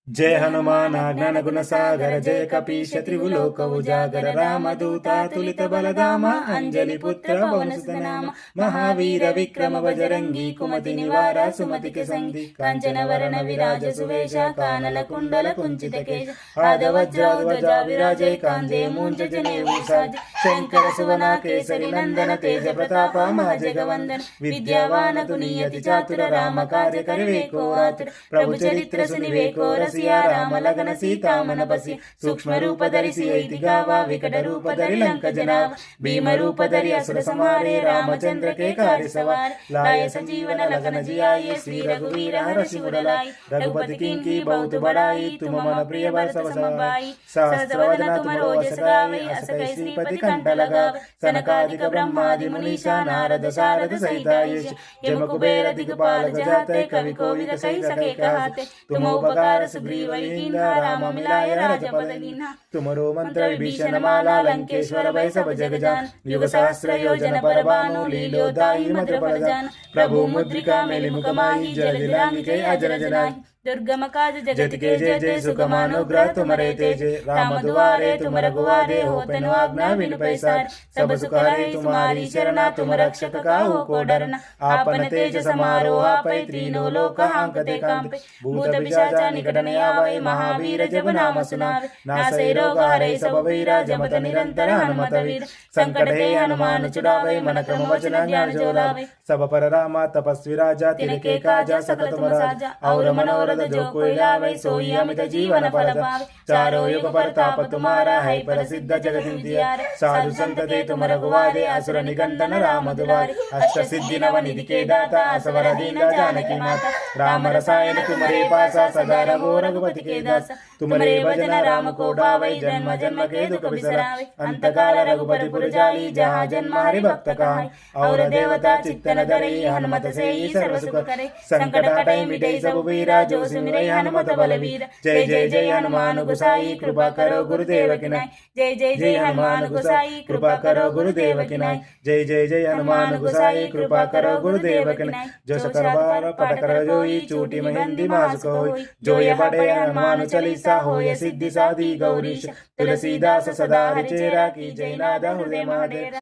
जय हनुमान ज्ञान गुण सागर जय कपीश त्रिभुलोक उजागर रामदूत तुलित बलधाम अंजलि पुत्र पवन सुत नाम महावीर विक्रम बजरंगी कुमति निवार सुमति के संगी कांचन वरण विराज सुवेश कानल कुंडल कुंचित केश आद वज्र विराजय कांदे मूंज जनेऊ साज शंकर सुवन केसरी नंदन तेज प्रताप महाजगवंदन विद्यावान गुणियति चातुर राम कार्य करवे को आतुर प्रभु चरित्र सुनिवे को राम लगन सीता मन बसी सूक्ष्म रूप धरिसी ऐति गावा विकट रूप धरि लंक जनाव भीम रूप धरि असुर संहारे रामचंद्र के कार्य सवार लाय संजीवन लगन जियाए श्री रघुवीर हर्षि मुर लाए रघुपति किंकी बहुत बड़ाई तुम मन प्रिय बर सब समाई सहस्र वदन तुम रोजस गावे अस कहि श्रीपति कंठ लगावे सनकादिक ब्रह्मादि मुनीषा नारद सारद सहित आयुष जम कुबेर दिगपाल जहाते कवि कोविद सही सके कहते तुम उपकार सुग्रीव राम मिलाय राजपद कीन्हा तुमरो मंत्र विभीषण माला लंकेश्वर भय सब जग जान युग सहस्र योजन पर भानु लीलोदाई मधुर फल जान प्रभु मुद्रिका मेलि मुख माहि जल दिलांग के अजर जनाहि दुर्गम काज जगत के जय जय सुगम अनुग्रह तुमरे तेजे राम दुआरे तुम रघुवारे हो तनु आज्ञा बिनु पैसार सब सुख है तुम्हारी शरणा तुम रक्षक काहू को डरना आपन तेज समारोह पै तीनों लोक हांकते कांपे भूत पिशाच निकट न आवे महावीर जब नाम सुनावे नासै रोग हरै सब वीरा जमत निरंतर हनुमत वीर संकट हे हनुमान छुड़ावे मन क्रम वचन ज्ञान जो लावे सब पर रामा तपस्वी राजा तिनके काजा सकल तुम राजा और मनोरथ जो कोई लावे सोई अमित जीवन फल पावे चारों युग परताप तुम्हारा है प्रसिद्ध जगत इंदियार साधु संत ते तुम रघुवारे असुर निकंदन राम दुआरे अष्ट सिद्धि नव निधि के दाता असवर दीन जानकी माता राम रसायन तुम्हारे पासा सदा रघु रघुपति के दासा तुम्हारे भजन राम को गावे जन्म जन्म के दुख बिसरावे अंत काल रघुपति पुर जाई जहाँ जन्म हरि भक्त कहाई और देवता चित्तन धरे हनुमत से ही सर्व सुख करे संकट हटै मिटै सब वीरा जो सिमरै हनुमत बलवीर जय जय जय हनुमान गोसाई कृपा करो गुरुदेव की नाय जय जय जय हनुमान गोसाई कृपा करो गुरुदेव की नाय जय जय जय हनुमान गोसाई कृपा करो गुरुदेव की नाय जो सकल बार पठ कर जोई चूटी में हिंदी मास को होई जो ये पढ़े हनुमान चालीसा होय सिद्धि साधी गौरीश तुलसीदास सदा चेरा की जय नाद हृदय महादेव।